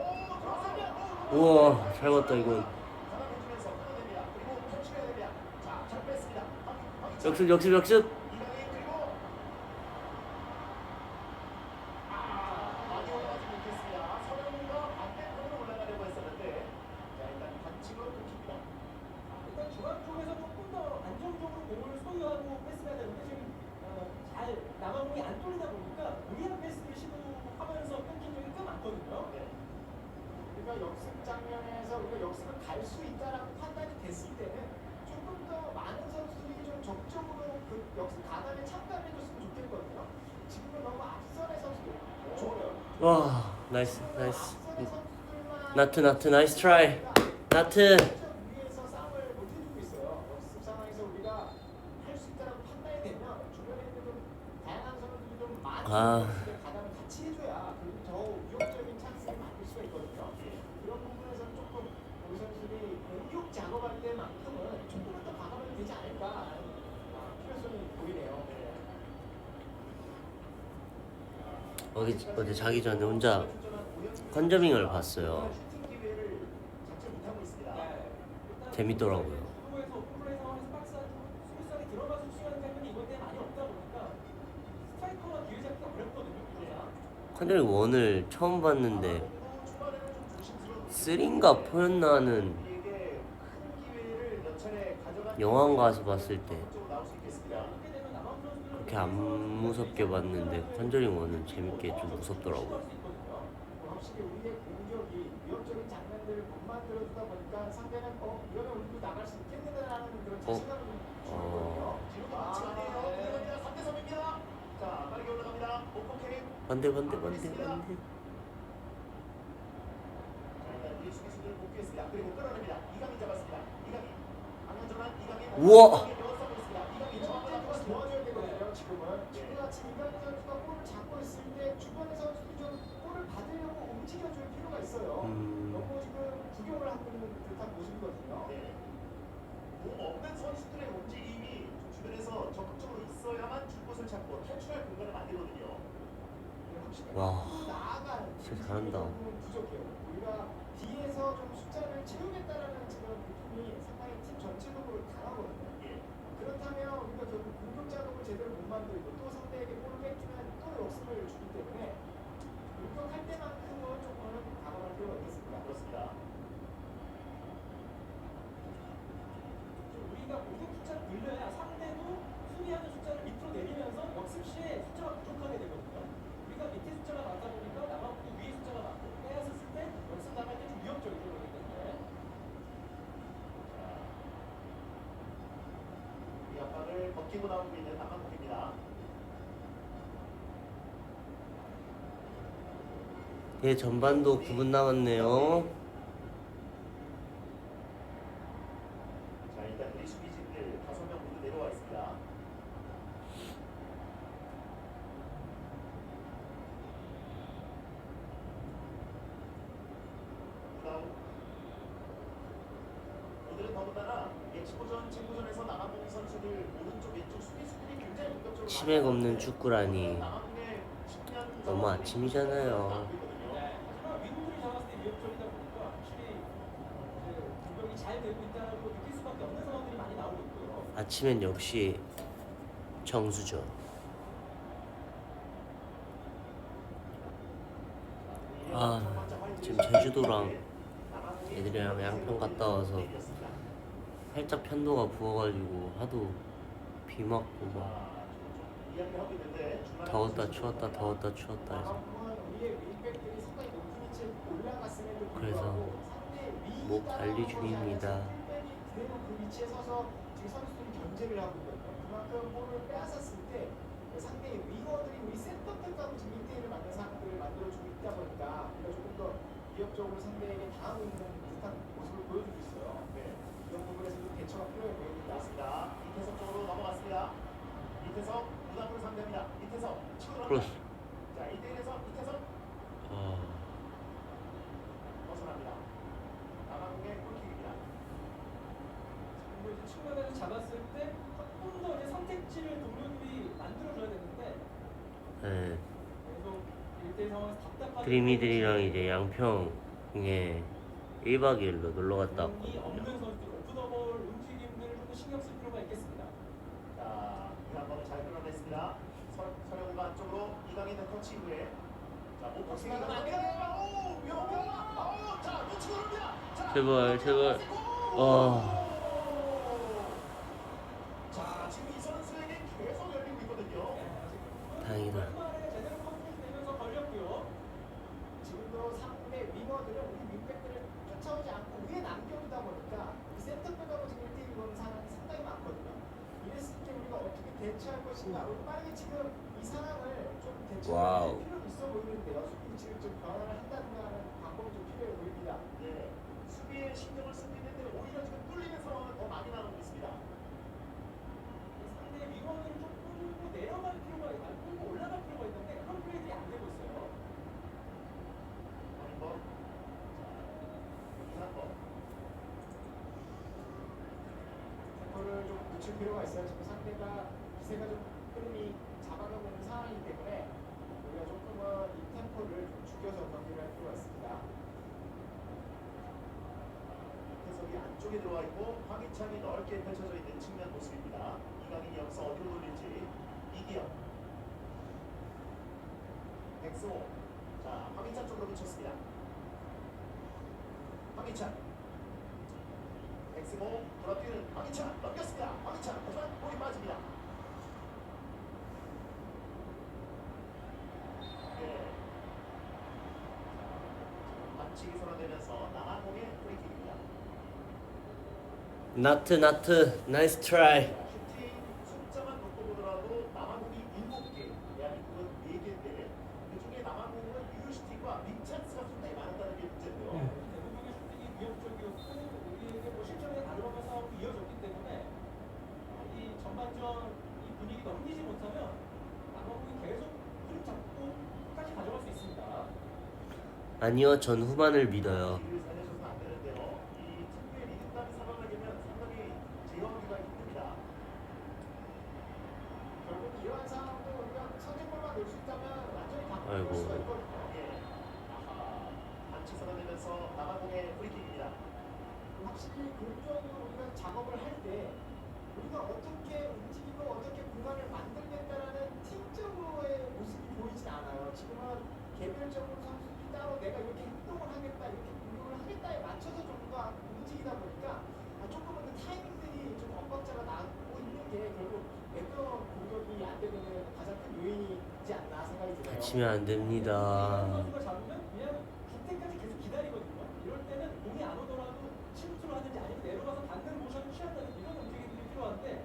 들어왔습니다. 우와, 잘 봤다 이건. 잡아내주면서 끊어냅니다. 그리고 펼쳐야 됩니다. 자, 잘 뺐습니다. 역습 역습 역습. 이강인 그리고 많이 올라가지 못했습니다. 서령과 반대편으로 올라가려고 했었는데 자, 일단 반칙으로 끊깁니다. 일단 중앙 쪽에서 조금 더 안정적으로 공을 소유하고 패스가 되는데 지금 잘 남아공이 안 뚫리다 보니까 무리한 패스를 시도하면서 끊긴 적이 꽤 많거든요. 네. 그러니까 역습 장면에서 우리가 역습을 갈 수 있다라고 판단이 됐을 때는 조금 더 많은 선수들이 좀 적극적으로 그 역습 가담에 참가를 해줬으면 좋겠거든요. 지금은 너무 앞선의 선수들 좋아요. 와, 나이스 나이스. 앞선의 선수들만 나트 나이스 트라이. 나트. 위에서 싸움을 못 해주고 있어요. 역습 상황에서 우리가 할 수 있다라고 판단이 되면 주변에 있는 좀 다양한 선수들이 좀 많은 선수들 가담을 같이 해줘야 그리고 더 위협적인 찬스를 만들 수가 있거든요. 그런 부분에서는 조금 우리 선수들이 공격 작업할 때만큼은 조금만 더 과감하면 되지 않을까 하는 필요성이 보이네요. 어제 자기 전에 혼자 컨저밍을 봤어요. 슈팅 기회를 잡지 못하고 있습니다. 재밌더라고요. 구도에서 오픈플레이 상황에서 박스 안으로 수비수이 들어가서 슈팅하는 장면이 이번에 많이 없다 보니까 스트라이커가 기회 잡기가 어렵거든요. 컨저밍 1을 처음 봤는데 초반에는 좀 조심스러운 3인가 4였나는 우리에게 큰 기회를 몇 차례 가져간 영화관 가서 봤을 때 적극적으로 나올 수 있겠습니다. 그렇게 되면 남아공 선수들은 그렇게 안 무섭게 봤는데 컨저링 1은 재밌게 좀 무섭더라고요. 확실히 우리의 공격이 위협적인 장면들을 못 만들어주다 보니까 상대는 이러면 우리도 나갈 수 있겠느냐라는 그런 자신감을 좀 주거든요. 지금도 반칙 아니에요. 들어갑니다. 3대 3입니다. 자, 빠르게 올라갑니다. 오퍼케인. 반대 반대. 자, 일단 우리 수비수들 복귀했습니다. 그리고 끌어냅니다. 이강인 잡았습니다. 이강인. 안전한 이강인. 우와. 에워싸고 있습니다. 이강인 이런 정확한 선수가 코스. 도와줘야 되거든요. 지금은 지금같이 이강인 선수가 볼을 잡고 있을 때 주변의 선수들이 좀 볼을 받으려고 움직여줄 필요가 있어요. 너무 지금 구경을 하고 있는 듯한 모습이거든요. 네. 몸 없는 선수들의 움직임이 주변에서 적극적으로 있어야만 줄 곳을 찾고 탈출할 공간을 만들거든요. 확실히 와, 나아가는 진짜 잘한다. 부분은 부족해요. 우리가 뒤에서 좀 숫자를 채우겠다라는 지금 느낌이 상당히 팀 전체적으로 강하거든요. 예. 그 그렇다면 우리가 결국 공격 작업을 제대로 못 만들고 또 상대에게 볼을 뺏기면 또 역습을 주기 때문에 공격할 때만큼은 조금은 감안할 필요가 있겠습니다. 그렇습니다. 우리가 공격 숫자를 늘려야 상대도 수비하는 숫자를 밑으로 내리면서 역습 시에 숫자가 부족하게 되거든요. 우리가 밑에 숫자가 많다 보니까 남아공이 위에 숫자가 많고 빼앗았을 때 역습 나갈 때 좀 위협적이죠. 그렇기 때문에 이 압박을 벗기고 나오고 있는 남한국입니다. 예, 전반도 9분 남았네요. 자, 일단 우리 수비진들 5명 모두 내려와 있습니다. 구다운. 오늘은 더군다나 멕시코전, 체코전에서 남한국 선수들 오른쪽, 왼쪽 수비수들이 굉장히 공격적으로 치맥 없는 축구라니 남한국의 10년 너무 아침이잖아요. 네, 하지만 윙들이 잡았을 때 위협적이다 보니까 확실히 공격이 잘 되고 있다고 느낄 수밖에 없는 상황들이 많이 나오고 있고요. 아침엔 역시 정수죠. 아, 지금 제주도랑 애들이랑 양평 갔다 와서 살짝 편도가 부어가지고 하도 비 맞고 막 더웠다 추웠다 더웠다 추웠다 해서 남아공은 우리의 윙백들이 상당히 높은 위치에 올라갔음에도 그래서 불구하고 상대 위 목 관리 중입니다. 풀백이 그대로 그 위치에 서서 지금 선수들이 견제를 하고 있거든요. 그만큼 볼을 빼앗았을 때 상대의 윙어들이 우리 센터백하고 지금 1대1을 만든 상황들을 만들어주고 있다 보니까 우리가 조금 더 위협적으로 상대에게 당하고 있는 듯한 모습을 보여주고 있어요. 네. 이런 부분에서도 대처가 필요해 보입니다. 맞습니다. 이태석 쪽으로 넘어갔습니다. 이태석 무당으로 상대합니다. 이태석 치고 크로스. 들어갑니다. 자, 1대1에서 이태석 벗어납니다. 남한국의 골킥입니다. 그리고 이제 측면에서 잡았을 때 조금 더 이제 선택지를 동료들이 만들어줘야 되는데 네, 계속 1대1 상황에서 답답하게 드림이들이랑 이제 양평에 1박 2일로 놀러 갔다 공이 왔거든요. 없는 선수들 오프더볼 움직임들을 좀 더 신경 쓸 필요가 있겠습니다. 자, 이 한 번을 잘 끌어냈습니다. 서령우가 안쪽으로 이강인의 터치 이후에 자, 못 벗기면 안 돼요. 오, 위험합니다. 자, 놓치고 갑니다. 자, 제발 제발. 자, 지금 이 선수에게 계속 열리고 있거든요. 다행이다. 왼발에 제대로 컨트롤되면서 걸렸고요. 지금도 상대 윙어들은 우리 윙백들을 쫓아오지 않고 위에 남겨두다 보니까 이 센터백하고 지금 1대1 보는 상황이 상당히 많거든요. 이랬을 때 우리가 어떻게 대처할 것인가. 우리 빠르게 지금 이 상황을 좀 와우. 대처할 필요가 있어 보이는데요. 수비 지금 좀 변화를 한다든가 하는 방법이 좀 필요해 보입니다. 네, 수비에 신경을 쓰고 있는데 오히려 지금 뚫리는 상황은 더 많이 나오고 있습니다. 상대 위원을 좀 끌고 내려갈 필요가 있고 끌고 올라갈 필요가 있는데 그런 플레이들이 안 되고 있어요. 한번, 이한번. 템포를 좀 늦출 필요가 있어요. 지금 상대가 기세가 좀 흐름이 잡아가고 있는 상황이기 때문에 우리가 조금은 이 템포를 좀 죽여서 경기를 할 필요가 있습니다. 태석이 안쪽에 들어와 있고 황희찬이 넓게 펼쳐져 있는 측면 모습입니다. 이강인이 여기서 어디로 돌릴지 이기영, 백승호. 자, 황희찬 쪽으로 미쳤습니다. 황희찬, 백승호 돌아뛰는 황희찬 넘겼습니다. 황희찬 하지만 볼이 빠집니다. 네. 반칙이 선언되면서 남한공의 프리킥입니다. 나트 나이스 트라이. 슈팅 숫자만 놓고 보더라도 남한국이 7개, 대한민국은 4개인데 그중에 남한국은 유슈팅과 빅찬스가 상당히 많았다는 게 문제인데요. 대부분의 슈팅이 위협적이었고 우리에게 뭐 실점에 다름없는 싸움이 이어졌기 때문에 이 전반전 이 분위기 넘기지 못하면 남아공이 계속 흐름 잡고 끝까지 가져갈 수 있습니다. 아니요, 전 후반을 믿어요. 기회를 살려줘서는 안 되는데요. 이 특유의 리듬감이 살아나게 되면 상당히 제어하기가 힘듭니다. 결국 이러한 상황도 우리가 선제골만 넣을 수 있다면 완전히 바꿀 아이고. 수가 있거든요. 예. 아하. 반칙 선언되면서 남한공의 프리킥입니다. 확실히 근본적으로 우리가 작업을 할 때 우리가 어떻게 움직이고 어떻게 공간을 만들겠다라는 팀적으로의 모습이 보이진 않아요. 지금은 개별적으로 선수들이 따로 내가 이렇게 행동을 하겠다, 이렇게 공격을 하겠다에 맞춰서 좀 더 움직이다 보니까 조금은 그 타이밍들이 좀 엇박자가 나고 있는 게 결국 매끄러운 공격이 안 되는 가장 큰 요인이지 않나 생각이 들어요. 다치면 안 됩니다. 선수가 잡으면 그냥 줄 때까지 계속 기다리거든요. 이럴 때는 공이 안 오더라도 침투를 하든지 아니면 내려가서 닿는 모션을 취한다는 이런 움직임들이 필요한데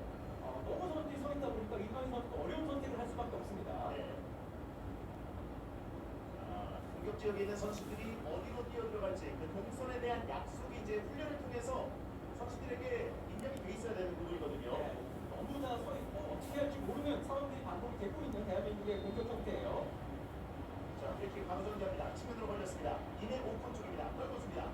너무 선수들이 서 있다 보니까 이강인 선수도 어려운 선택을 할 수밖에 없습니다. 네. 공격 지역에 있는 선수들이 어디로 뛰어들어갈지 그 동선에 대한 약속이 이제 훈련을 통해서 선수들에게 입력이 돼 있어야 되는 부분이거든요. 네, 너무 다 서 있고 어떻게 할지 모르는 상황들이 반복이 되고 있는 대한민국의 공격 형태예요. 자, 이렇게 바로 전개합니다. 측면으로 걸렸습니다. 이내 오픈 쪽입니다. 넓었습니다.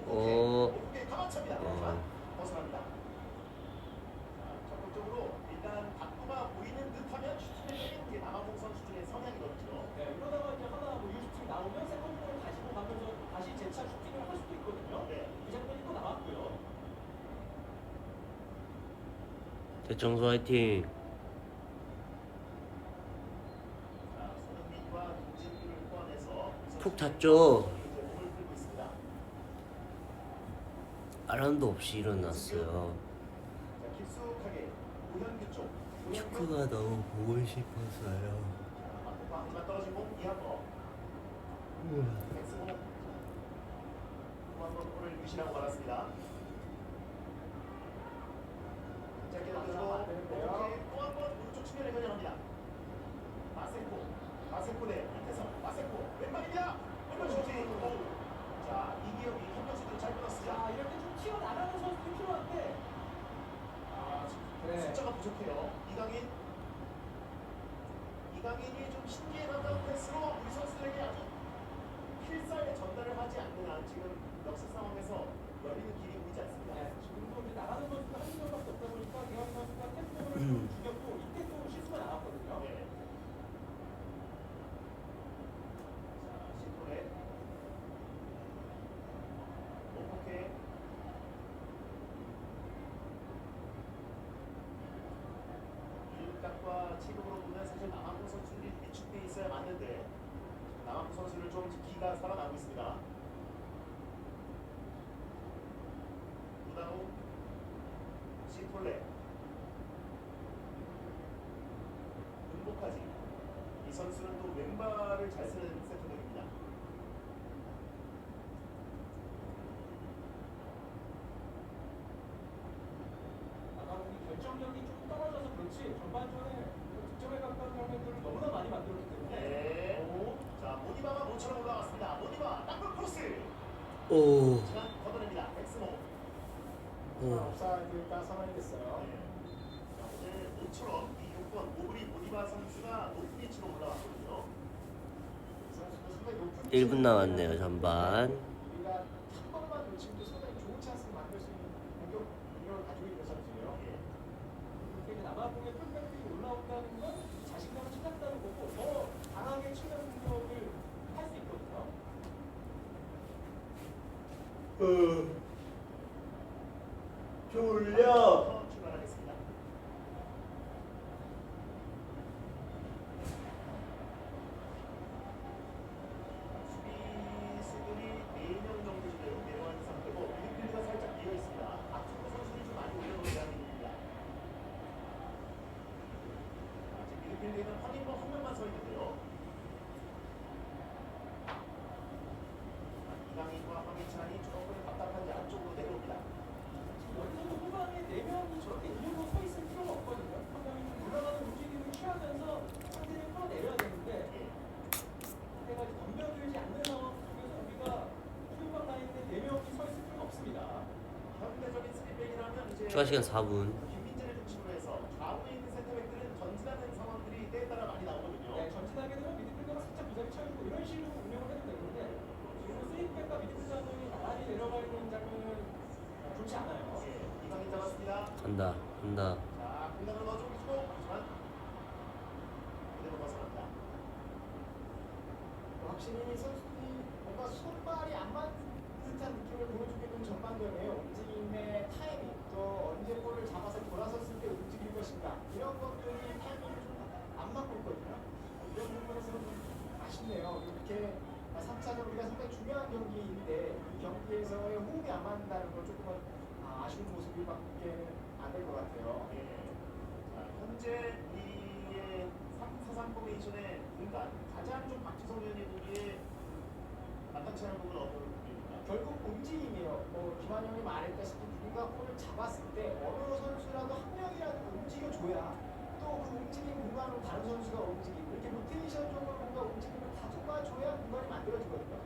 오. 오픈에 가만찹니다. 하지만 벗어납니다. 자, 적극적으로 일단 각도가 보이는 듯하면 슈팅을 때리는 게 남아공 선수들의 성향이거든요. 네, 이러다가 이제 하나 뭐 유슈팅 나오면 세컨볼을 가지고 가면서 다시 재차 슈팅을 할 수도 있거든요. 네. 이 장면이 또 나왔고요. 대청소 화이팅. 자, 손흥민과 김진규를 포함해서 푹 잤죠? 이제 몸을 풀고 있습니다. 아람도 없이 일어났어요. 자, 깊숙하게 오현규 쪽. 축구가 너무 보고 싶었어요. 하지만 떨어진 공 이한거. 백승호. 한번 볼을 유신하고 말았습니다. 짧게 던져주고 안 되는데요. 또한번 오른쪽 측면에 변형합니다. 마세코 대 이태성. 마세코 왼발입니다. 왼발 슈팅. 자, 이기혁이 한명씩도 잘 자, 끊었습니다. 이럴 때 좀 튀어나가는 선수들이 필요한데 지금 네. 숫자가 부족해요. 이강인이 좀 신기에 가까운 패스로 우리 선수들에게 아주 필사에 전달을 하지 않는 한 지금 역습 상황에서 열리는 길이 보이지 않습니다. 네, 지금도 이제 나가는 선수가 한두 명밖에 없다 보니까 대한 선수가 템포를 좀 죽였고 이때 또 실수가 나왔거든요. 네. 자, 시토레. 오케이. 이륙각과 체급으로 보면 사실 남한국 선수들이 위축돼 있어야 맞는데 남한국 선수를 좀 기가 살아나고 있습니다. 부다우 시톨레 은복까지 이 선수는 또 왼발을 잘 쓰는 센터백입니다. 아까 보니 결정력이 좀 떨어져서 그렇지 전반전에 득점에 가까운 장면들을 너무나 많이 만들었기 때문에 네. 오, 자, 모니바가 모처럼 올라왔습니다. 모니바 땅볼 크로스. 오. 지난 걷어냅니다. 백스모. 옵사이드가 선언이 됐어요. 네. 자, 오늘 모처럼 이 6번 오브리 모니바 선수가 높은 위치로 올라왔거든요. 이 선수도 상당히 높은 1분 남았네요, 전반. 우리가 한 번만 놓치면 상당히 좋은 찬스를 만들 수 있는 공격 능력을 가지고 있는 선수예요. 예. 이렇게 이제 남아공의 풀백들이 올라온다는 건 자신감을 찾았다는 거고 더 강하게 측면 공격을 할 수 있거든요. 졸려. 출발하겠습니다. 수비수들이 4명 정도 지금 내려와 있는 상태고 미드필드가 살짝 비어 있습니다. 앞쪽으로 선수들이 좀 많이 올려놓은 대한민국입니다. 지금 미드필드에는 황인범 한 명만 서 있는데요. 이강인과 황희찬이 조금 답답한지 안쪽으로 내려옵니다. 지금 여기서도 후반에 4명이 저렇게 일렬로 서 있을 필요가 없거든요. 한 명이 좀 올라가는 움직임을 취하면서 상대를 끌어내려야 되는데 예. 상대가 이제 덤벼들지 않는 상황 속에서 우리가 후방 라인에 4명이 서 있을 필요가 없습니다. 현대적인 스리백이라면 이제 추가 시간 4분. 김민재를 중심으로 해서 좌우에 있는 센터백들은 전진하는 상황들이 때에 따라 많이 나오거든요. 네, 전진하게 되면 미드필더가 살짝 그 자리 쳐있고 이런 식으로 운영을 해도 되는데 지금은 3백과 미드필더 장면이 나란히 내려가 있는 장면은 좋지 않아요. 예, 이강인 잡았습니다. 간다. 자, 공간으로 넣어주고 있고 하지만 그대로 벗어납니다. 확실히 선수들이 뭔가 손발이 안 맞는 듯한 느낌을 보여주고 있는 전반전이에요. 움직임의 타이밍, 또 언제 볼을 잡아서 돌아서 것인가 이런 것들이 타이밍을 좀 안 맞고 있거든요. 이런 부분에서는 좀 아쉽네요. 이렇게 3차전 우리가 상당히 중요한 경기인데 이 경기에서의 호흡이 안 맞는다는 건 조금은 아쉬운 모습일밖에 안 될 것 같아요. 예. 자, 현재 이 3-4-3 포메이션의 공간 가장 좀 박지성 위원이 보기에 마땅치 않은 부분은 어떤 부분입니까? 결국 움직임이에요. 김한영이 말했다시피 누군가 볼을 잡았을 때 어느 선수라도 한 명이라도 움직여줘야 또 그 움직임 공간으로 다른 선수가 움직이고 이렇게 로테이션적으로 뭔가 움직임을 가져가줘야 공간이 만들어지거든요.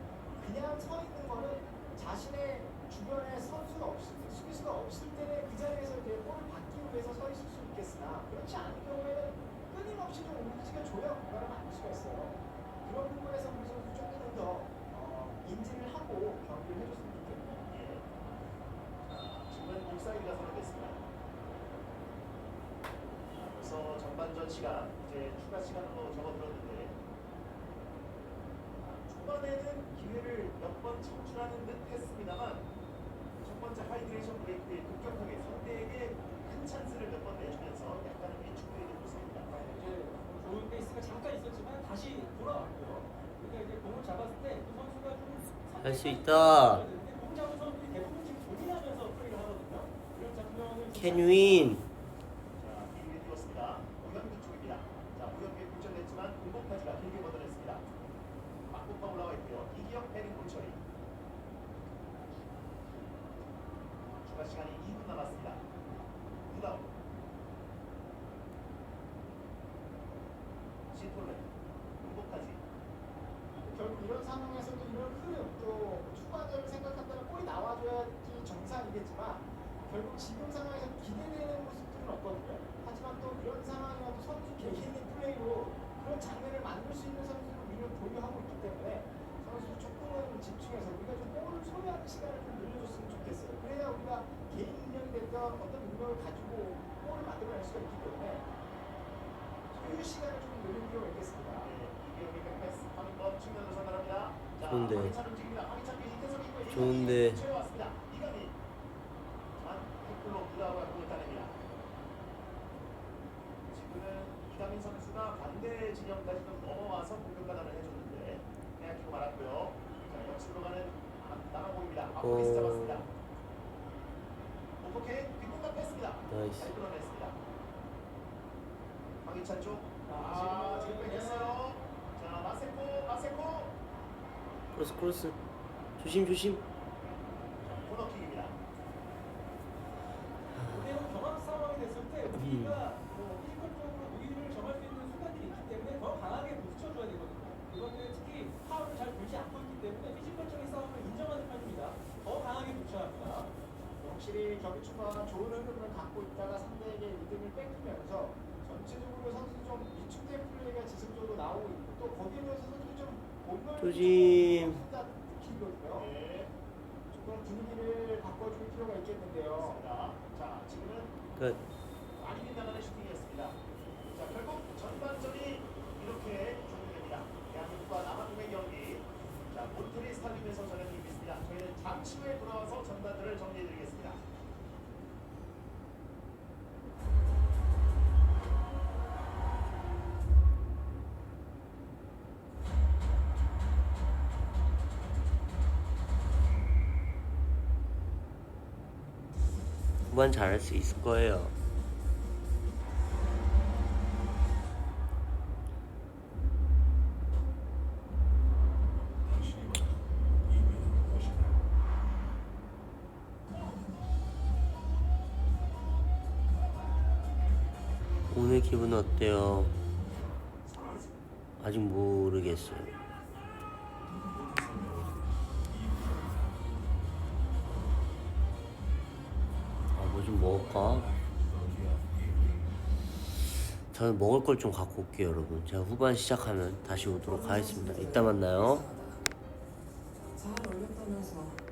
그냥 서 있는 거는 자신의 주변에 선수가 없을 때, 수비수가 없을 때는 그 자리에서 이제 볼을 받기 위해서 서 있을 수 있겠으나 그렇지 않은 경우에는 끊임없이 좀 움직여줘야 공간을 만들 수가 있어요. 그런 부분에서 우리 선수 조금 더 인지를 하고 경기를 해줬으면 좋겠네요. 예. 자, 지금은 옥사이드가 선언됐습니다. 그래서 전반전 시간, 이제 추가 시간으로 접어들었는데 초반에는 기회를 몇 번 창출하는 듯 했습니다만 첫 번째 하이드레이션 브레이크에 급격하게 상대에게 큰 찬스를 몇 번 내주면서 약간은 위축되는 모습입니다. 이제 좋은 페이스가 잠깐 있었지만 다시 돌아왔고요. 그러니까 이제 공을 잡았을 때 그 선수가 좀 할 수 있다. 공 잡은 선수들이 대부분 지금 고민하면서 플레이를 하거든요. 이런 장면을 Can win. 자, 길게 뛰었습니다. 우현기 쪽입니다. 자, 우현기 굴절됐지만 공격까지가 길게 걷어냈습니다. 막고파 올라와 있고요. 이기혁 패링 골처리. 추가 시간이 2분 남았습니다. 누다운. 시톨레. 공격까지. 결국 이런 상황에서도 이런 흐름 또 추가점을 생각한다면 골이 나와줘야지 정상이겠지만 결국 지금 상황에서 기대되는 모습들은 없거든요. 하지만 또 그런 상황이라도 선수 개개인의 플레이로 그런 장면을 만들 수 있는 선수를 우리는 보유하고 있기 때문에 선수 조금은 집중해서 우리가 좀 볼을 소유하는 시간을 좀 늘려줬으면 좋겠어요. 그래야 우리가 개인 능력이 됐던 어떤 능력을 가지고 볼을 만들어낼 수가 있기 때문에 소유 시간을 좀 늘릴 필요가 있겠습니다. 이기혁의 백패스. 황인범 측면으로 전달합니다. 자, 좋은데. 황희찬 움직입니다. 황희찬 이태석이 있고 좋은데. 채워왔습니다. 이강인. 태클로 누다우가 공을 따냅니다. 지금은 이강인 선수가 반대 진영까지 좀 넘어와서 공격 가담을 해줬는데 빼앗기고 말았고요. 자, 역습으로 가는 남아공입니다. 아포리스 잡았습니다. 오포케인 뒷공간 뺐습니다. 나이스. 잘 끌어냈습니다. 황희찬 쪽. 지금 지금 뺏겼어요. 자, 마세코. 크로스. 조심. 코너킥입니다. 그대로 경합 상황이 됐을 때 우리가 피지컬적으로 우위를 점할 수 있는 순간들이 있기 때문에 더 강하게 부딪혀줘야 되거든요. 이번에 특히 파울을 잘 불지 않고 있기 때문에 피지컬적인 싸움을 인정하는 편입니다. 더 강하게 부딪혀야 합니다. 확실히 경기 초반 좋은 흐름을 갖고 있다가 상대에게 리듬을 뺏기면서 전체적으로 선수 좀 위축된 플레이가 지속적으로 나오고 있고 또 거기에 대해서 선수 좀 조심. 키거든요. 네. 조금 분위기를 바꿔줄 필요가 있겠는데요. 자, 지금은 끝. 많이 빗나가는 슈팅이었습니다. 자, 결국 전반전이 이렇게 종료됩니다. 대한민국과 남아공의 경기. 자, 몬트리 스타디움에서 전해드리고 있습니다. 저희는 잠시 후에 돌아와서 전반전을 정리해드리겠습니다. 후반 잘할 수 있을 거예요. 오늘 기분은 어때요? 아직 모르겠어요. 뭐 좀 먹을까? 저는 먹을 걸 좀 갖고 올게요, 여러분. 제가 후반 시작하면 다시 오도록 하겠습니다. 이따 만나요. 잘 어울렸다면서